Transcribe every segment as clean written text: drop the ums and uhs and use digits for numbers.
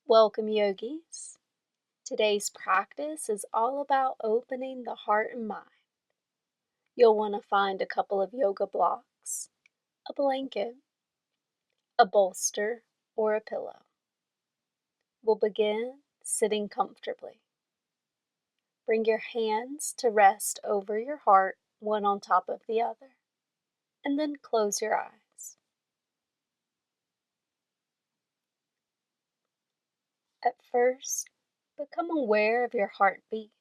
Welcome, yogis. Today's practice is all about opening the heart and mind. You'll want to find a couple of yoga blocks, a blanket, a bolster, or a pillow. We'll begin sitting comfortably. Bring your hands to rest over your heart, one on top of the other, and then close your eyes. At first, become aware of your heartbeat.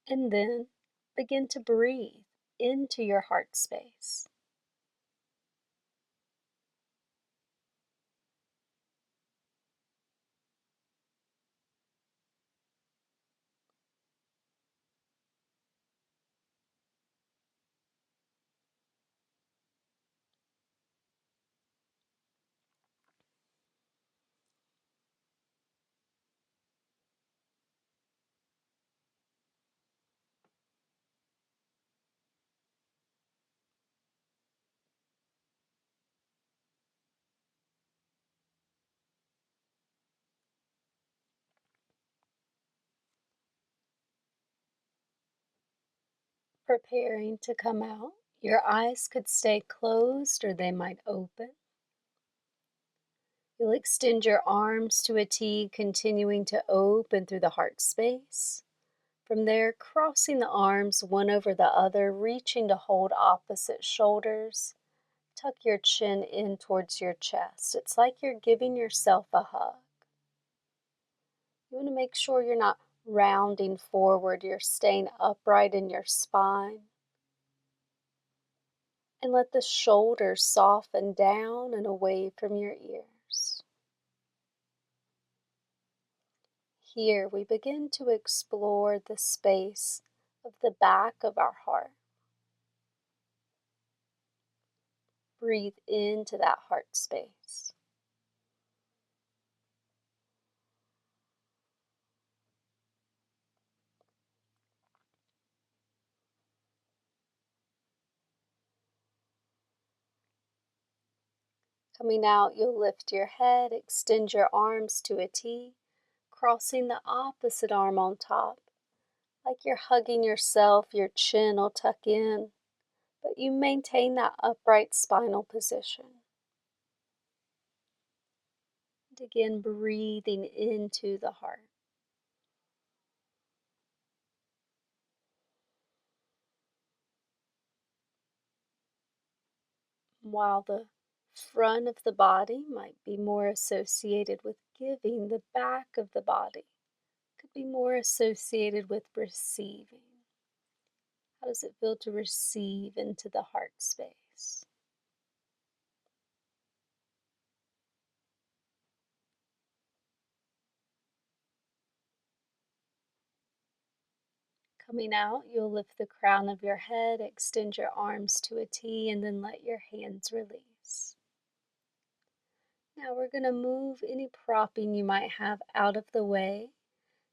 And then begin to breathe into your heart space. Preparing to come out, your eyes could stay closed or they might open. You'll extend your arms to a T, continuing to open through the heart space. From there, crossing the arms one over the other, reaching to hold opposite shoulders. Tuck your chin in towards your chest. It's like you're giving yourself a hug. You want to make sure you're not rounding forward, you're staying upright in your spine. And let the shoulders soften down and away from your ears. Here we begin to explore the space of the back of our heart. Breathe into that heart space. Coming out, you'll lift your head, extend your arms to a T, crossing the opposite arm on top. Like you're hugging yourself, your chin will tuck in, but you maintain that upright spinal position. And again, breathing into the heart. While the front of the body might be more associated with giving, the back of the body could be more associated with receiving. How does it feel to receive into the heart space? Coming out, you'll lift the crown of your head, extend your arms to a T, and then let your hands release. Now we're going to move any propping you might have out of the way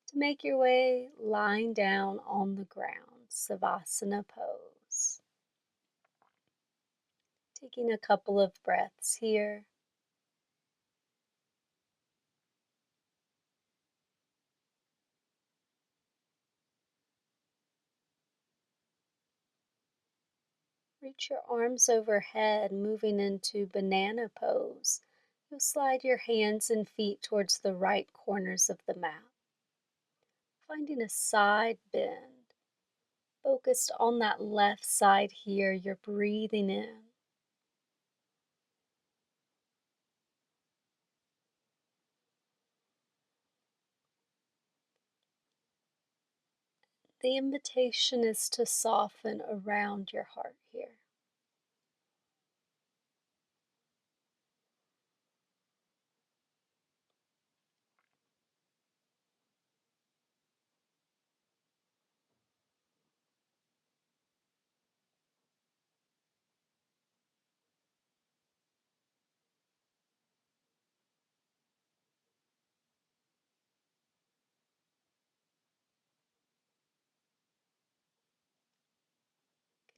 to make your way lying down on the ground, Savasana pose. Taking a couple of breaths here. Reach your arms overhead, moving into banana pose. You'll slide your hands and feet towards the right corners of the mat. Finding a side bend. Focused on that left side here, you're breathing in. The invitation is to soften around your heart here.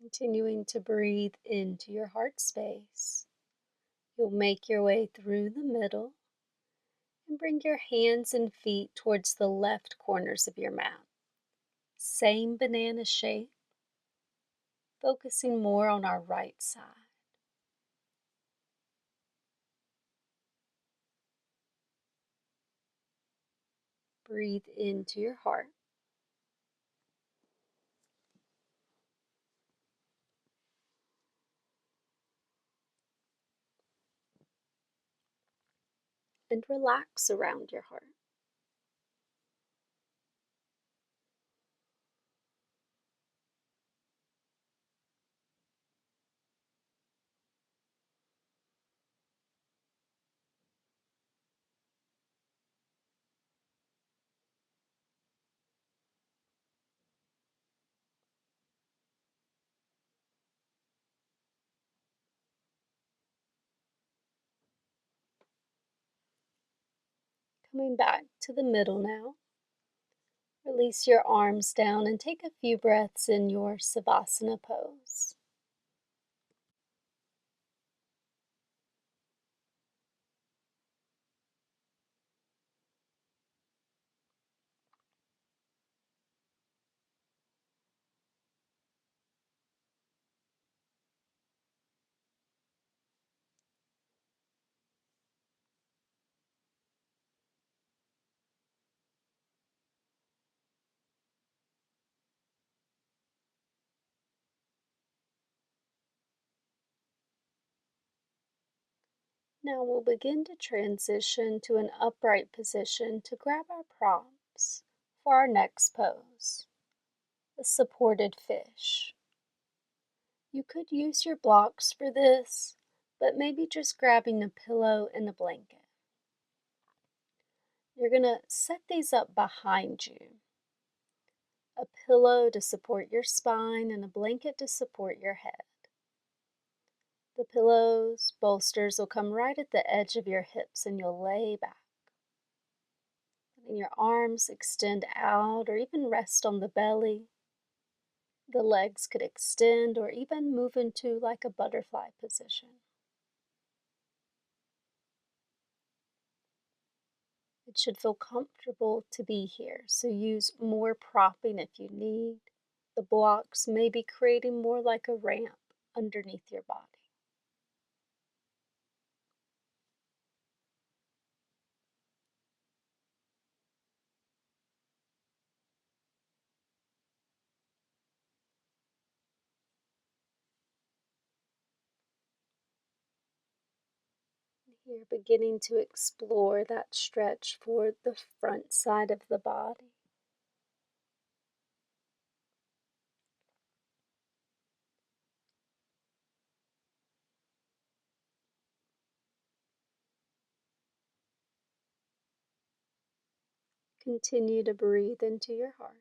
Continuing to breathe into your heart space. You'll make your way through the middle and bring your hands and feet towards the left corners of your mat. Same banana shape, focusing more on our right side. Breathe into your heart. And relax around your heart. Coming back to the middle now. Release your arms down and take a few breaths in your Savasana pose. Now we'll begin to transition to an upright position to grab our props for our next pose, the supported fish. You could use your blocks for this, but maybe just grabbing a pillow and a blanket. You're going to set these up behind you. A pillow to support your spine and a blanket to support your head. The pillows, bolsters will come right at the edge of your hips and you'll lay back. Letting your arms extend out or even rest on the belly. The legs could extend or even move into like a butterfly position. It should feel comfortable to be here, so use more propping if you need. The blocks may be creating more like a ramp underneath your body. You're beginning to explore that stretch for the front side of the body. Continue to breathe into your heart.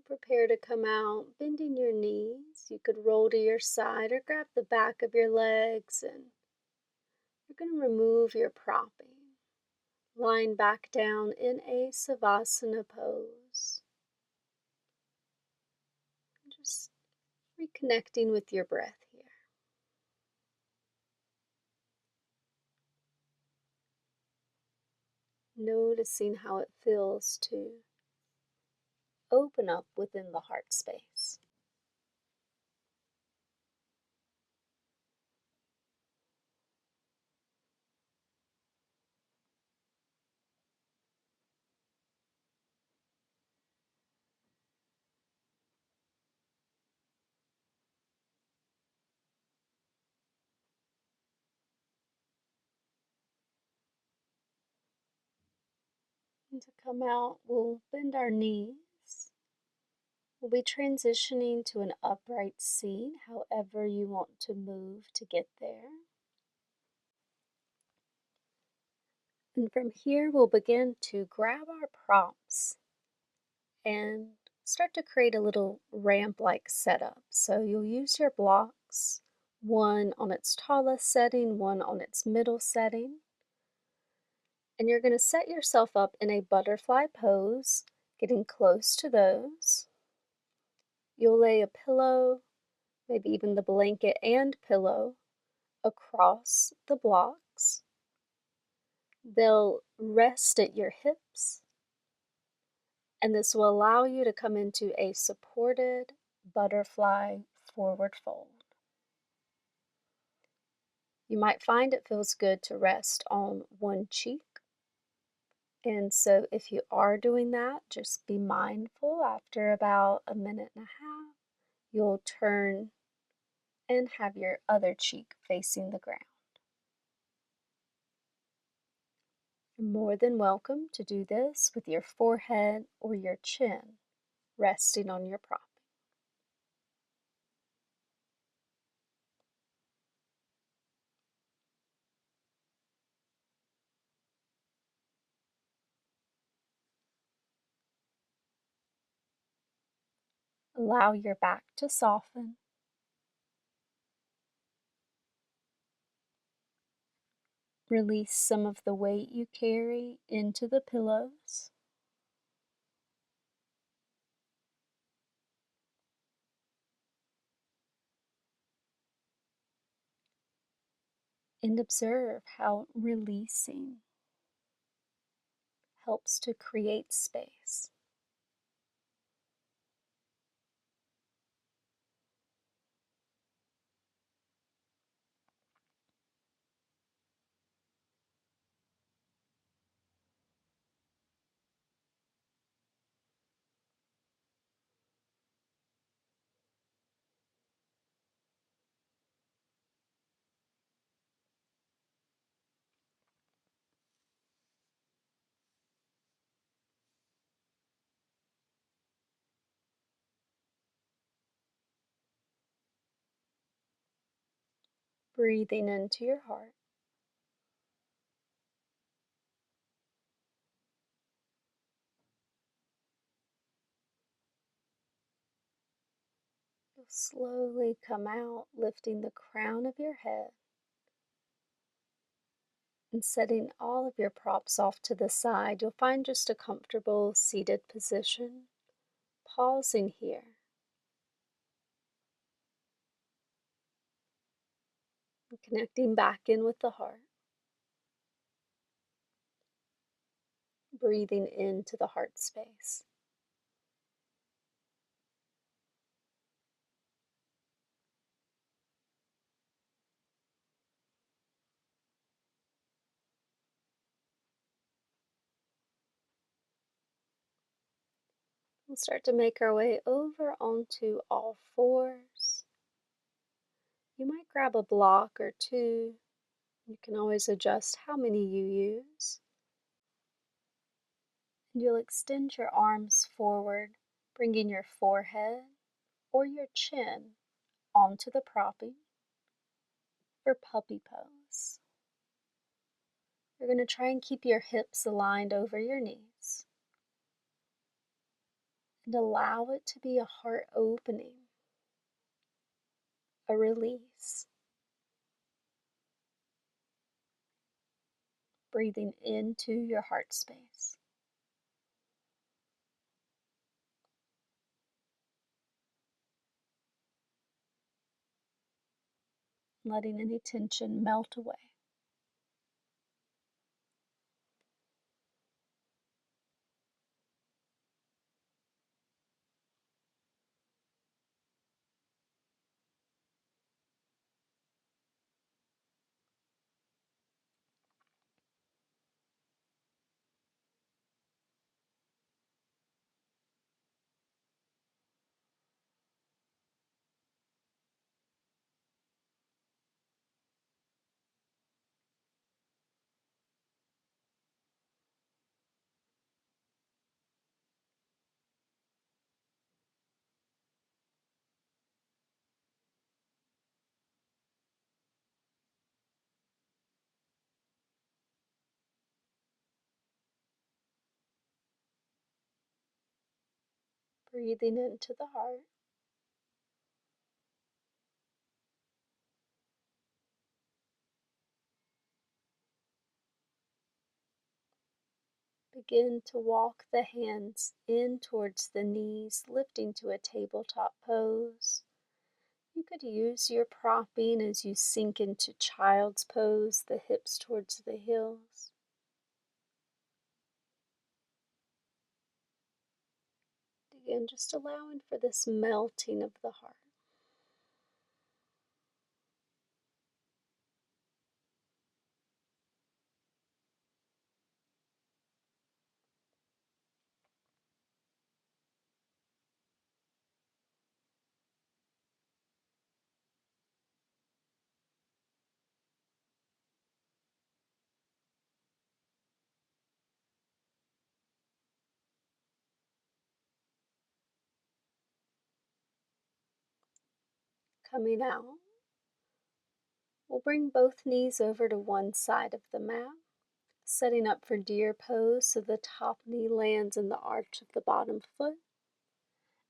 Prepare to come out, bending your knees. You could roll to your side or grab the back of your legs, and you're going to remove your propping. Lying back down in a Savasana pose. Just reconnecting with your breath here. Noticing how it feels to open up within the heart space. And to come out, we'll bend our knees. We'll be transitioning to an upright seat, however you want to move to get there. And from here, we'll begin to grab our props and start to create a little ramp-like setup. So you'll use your blocks, one on its tallest setting, one on its middle setting. And you're going to set yourself up in a butterfly pose, getting close to those. You'll lay a pillow, maybe even the blanket and pillow, across the blocks. They'll rest at your hips, and this will allow you to come into a supported butterfly forward fold. You might find it feels good to rest on one cheek. And so if you are doing that, just be mindful after about a minute and a half, you'll turn and have your other cheek facing the ground. You're more than welcome to do this with your forehead or your chin resting on your prop. Allow your back to soften. Release some of the weight you carry into the pillows. And observe how releasing helps to create space. Breathing into your heart. You'll slowly come out, lifting the crown of your head and setting all of your props off to the side. You'll find just a comfortable seated position. Pausing here. And connecting back in with the heart. Breathing into the heart space. We'll start to make our way over onto all fours. You might grab a block or two. You can always adjust how many you use. And you'll extend your arms forward, bringing your forehead or your chin onto the propping for puppy pose. You're going to try and keep your hips aligned over your knees and allow it to be a heart opening, a release. Breathing into your heart space. Letting any tension melt away. Breathing into the heart. Begin to walk the hands in towards the knees, lifting to a tabletop pose. You could use your propping as you sink into child's pose, the hips towards the heels. Again, just allowing for this melting of the heart. Coming out, we'll bring both knees over to one side of the mat, setting up for deer pose so the top knee lands in the arch of the bottom foot,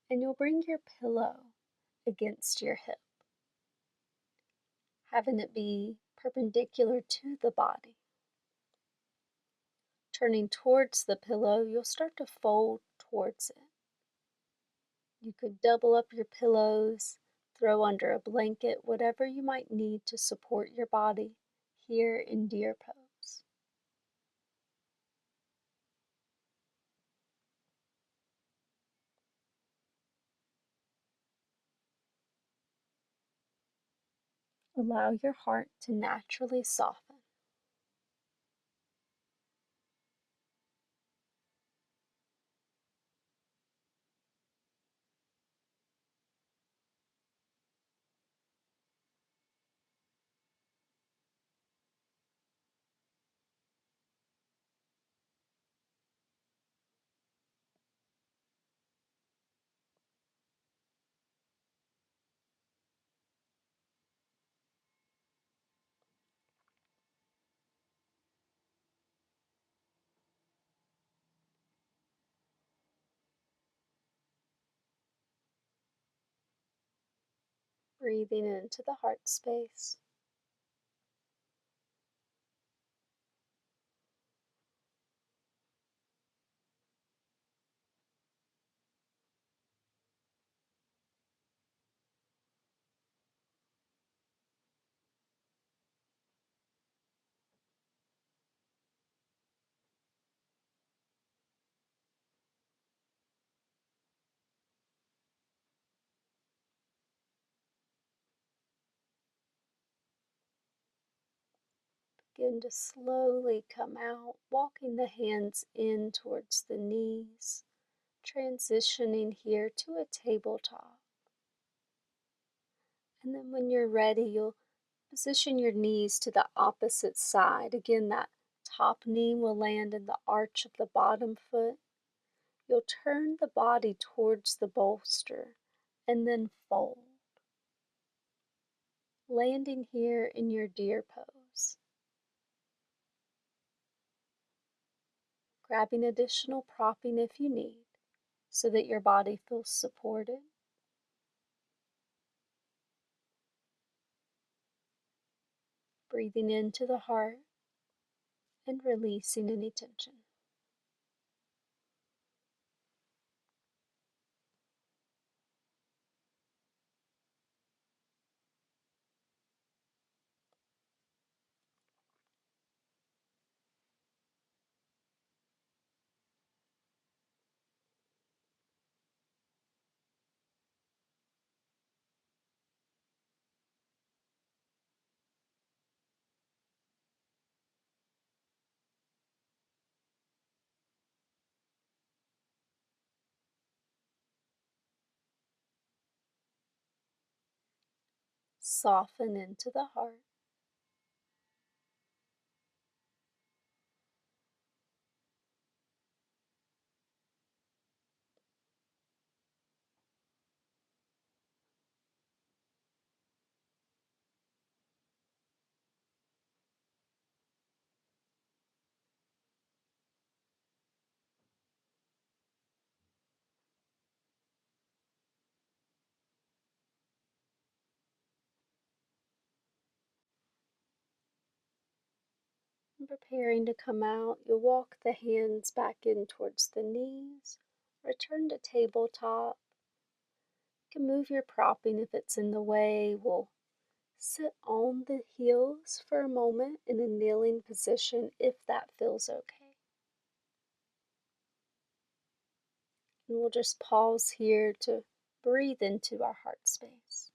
and you'll bring your pillow against your hip, having it be perpendicular to the body. Turning towards the pillow, you'll start to fold towards it. You could double up your pillows, throw under a blanket, whatever you might need to support your body here in deer pose. Allow your heart to naturally soften. Breathing into the heart space. Begin to slowly come out, walking the hands in towards the knees, transitioning here to a tabletop. And then when you're ready, you'll position your knees to the opposite side. Again, that top knee will land in the arch of the bottom foot. You'll turn the body towards the bolster and then fold, landing here in your deer pose. Grabbing additional propping if you need so that your body feels supported. Breathing into the heart and releasing any tension. Soften into the heart. And preparing to come out, you'll walk the hands back in towards the knees, return to tabletop. You can move your propping if it's in the way. We'll sit on the heels for a moment in a kneeling position if that feels okay. And we'll just pause here to breathe into our heart space.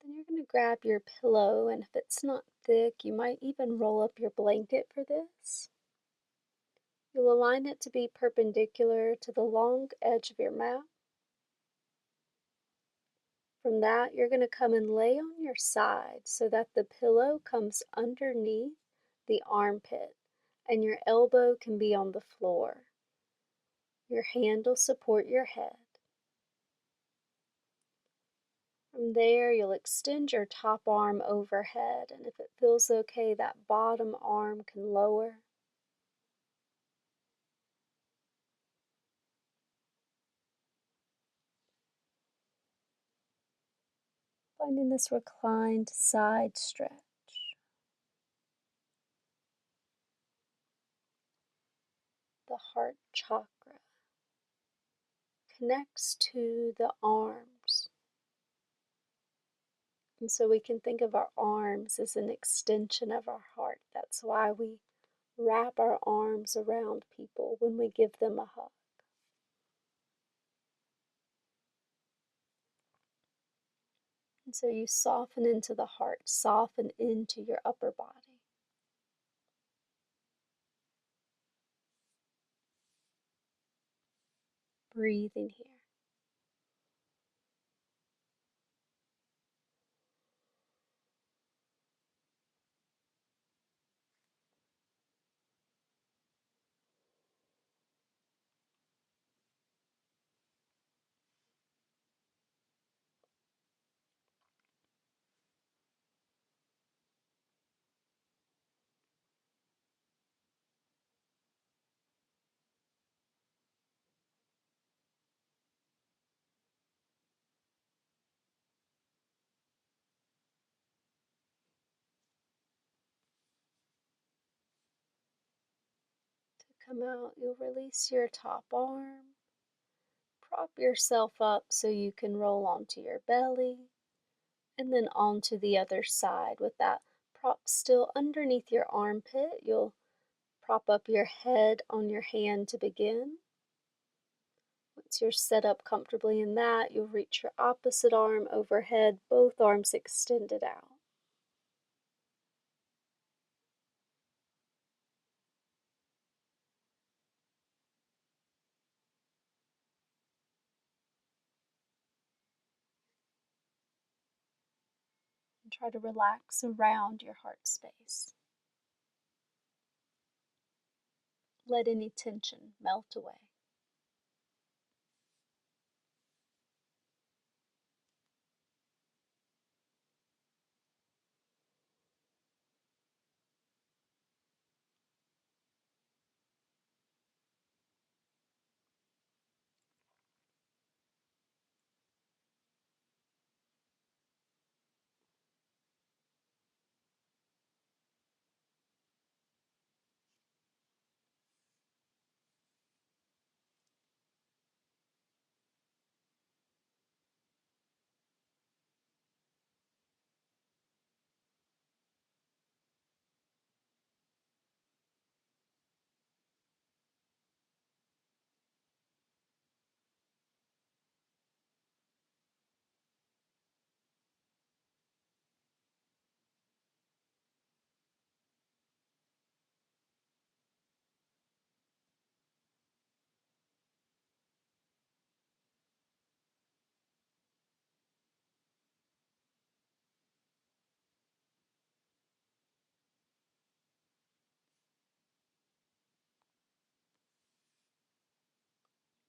Then you're going to grab your pillow, and if it's not thick, you might even roll up your blanket for this. You'll align it to be perpendicular to the long edge of your mat. From that, you're going to come and lay on your side so that the pillow comes underneath the armpit and your elbow can be on the floor. Your hand will support your head. From there, you'll extend your top arm overhead, and if it feels okay, that bottom arm can lower. Finding this reclined side stretch. The heart chakra connects to the arms. And so we can think of our arms as an extension of our heart. That's why we wrap our arms around people when we give them a hug. And so you soften into the heart, soften into your upper body. Breathing here. To come out, you'll release your top arm. Prop yourself up so you can roll onto your belly and then onto the other side with that prop still underneath your armpit. You'll prop up your head on your hand to begin. Once you're set up comfortably in that, you'll reach your opposite arm overhead, both arms extended out. And try to relax around your heart space. Let any tension melt away.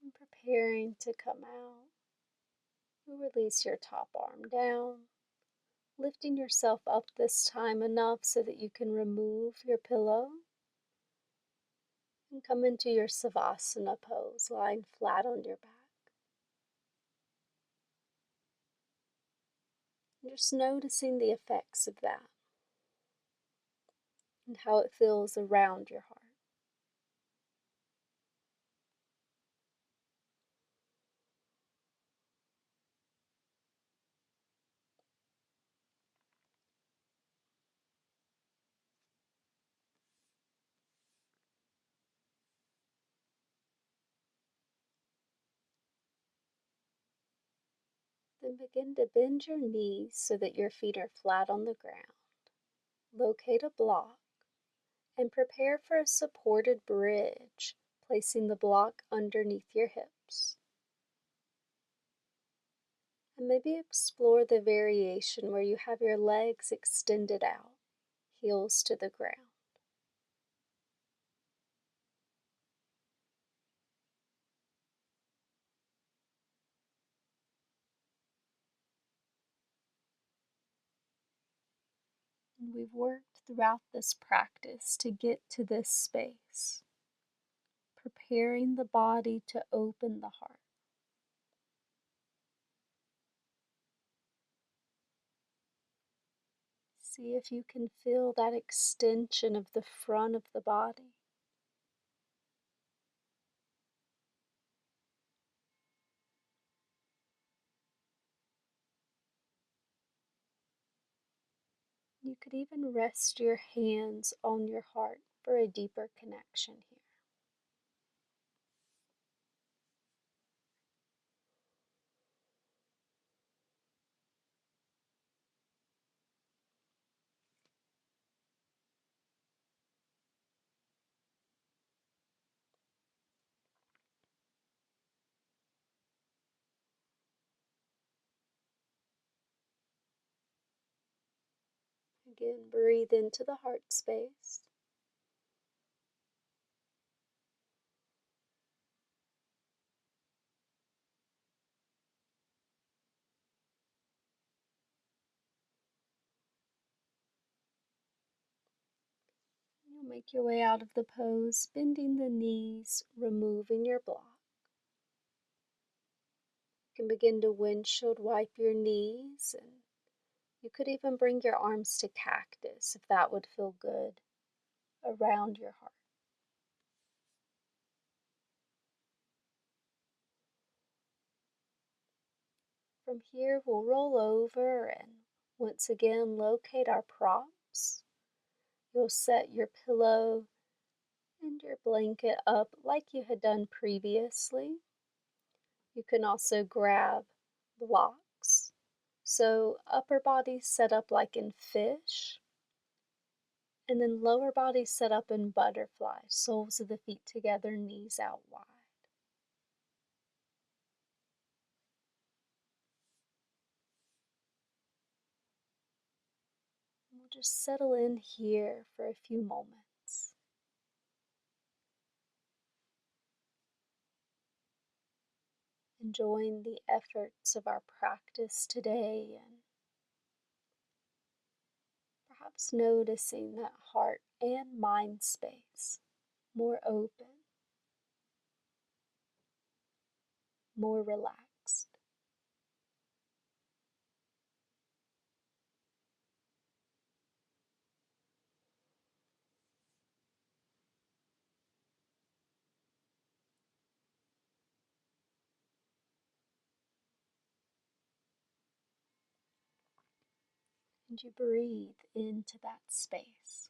And preparing to come out, you release your top arm down, lifting yourself up this time enough so that you can remove your pillow. And come into your Savasana pose, lying flat on your back. And just noticing the effects of that and how it feels around your heart. Then begin to bend your knees so that your feet are flat on the ground. Locate a block and prepare for a supported bridge, placing the block underneath your hips. And maybe explore the variation where you have your legs extended out, heels to the ground. And we've worked throughout this practice to get to this space, preparing the body to open the heart. See if you can feel that extension of the front of the body. You could even rest your hands on your heart for a deeper connection here. Again, breathe into the heart space. You'll make your way out of the pose, bending the knees, removing your block. You can begin to windshield wipe your knees, and you could even bring your arms to cactus if that would feel good around your heart. From here, we'll roll over and once again locate our props. You'll set your pillow and your blanket up like you had done previously. You can also grab blocks. So, upper body set up like in fish, and then lower body set up in butterfly, soles of the feet together, knees out wide. And we'll just settle in here for a few moments, enjoying the efforts of our practice today and perhaps noticing that heart and mind space more open, more relaxed. And you breathe into that space.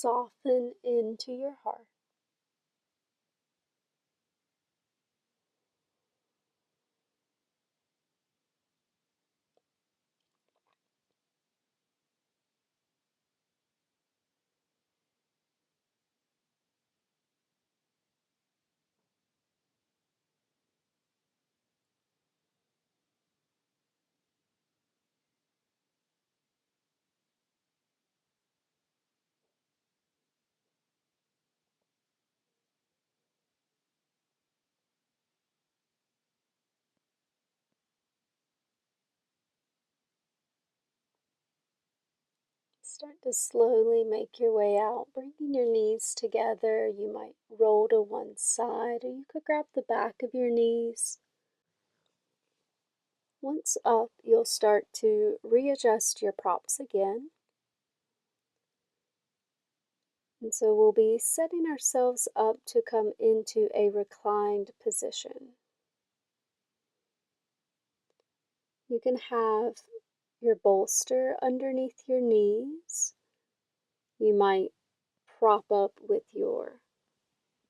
Soften into your heart. Start to slowly make your way out, bringing your knees together. You might roll to one side, or you could grab the back of your knees. Once up, you'll start to readjust your props again. And so we'll be setting ourselves up to come into a reclined position. You can have your bolster underneath your knees. You might prop up with your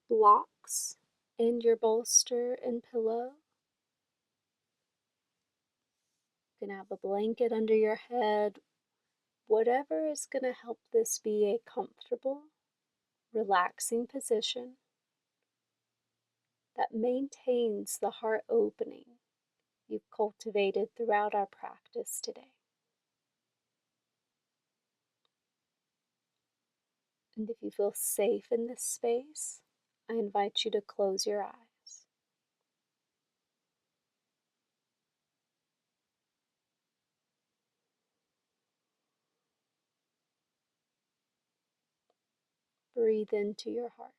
blocks and your bolster and pillow. You can have a blanket under your head, whatever is going to help this be a comfortable, relaxing position that maintains the heart opening you've cultivated throughout our practice today. And if you feel safe in this space, I invite you to close your eyes. Breathe into your heart.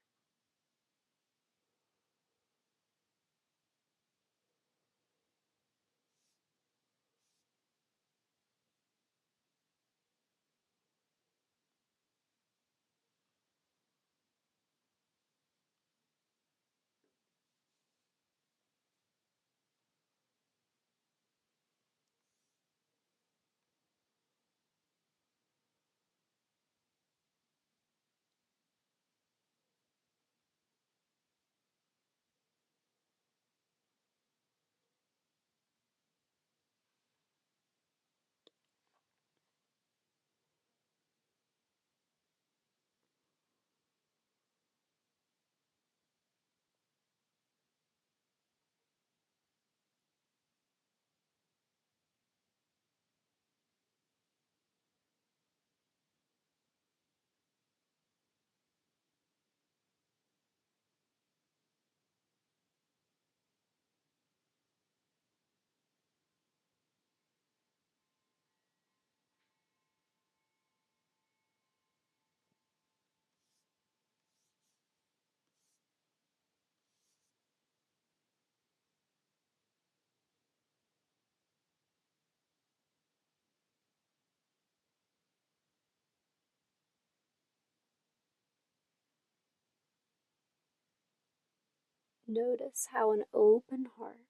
Notice how an open heart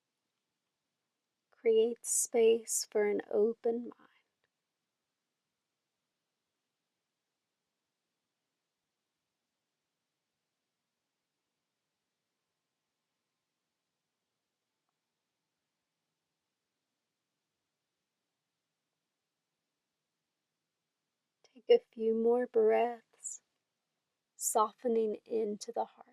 creates space for an open mind. Take a few more breaths, softening into the heart.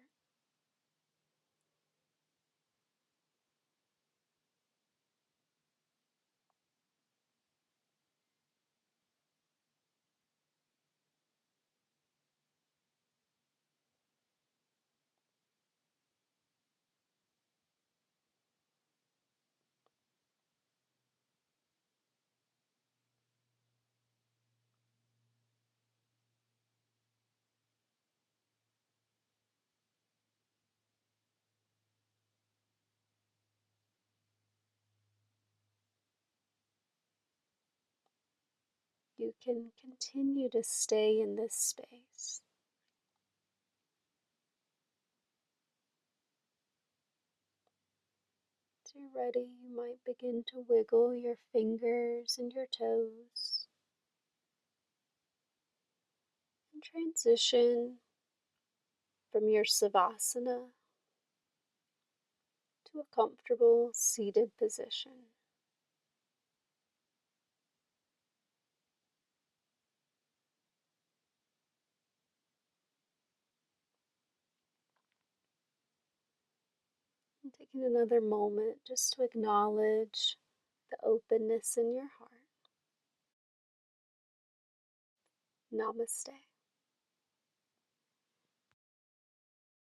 You can continue to stay in this space. As you're ready, you might begin to wiggle your fingers and your toes and Transition from your savasana to a comfortable seated position. And taking another moment just to acknowledge the openness in your heart. Namaste.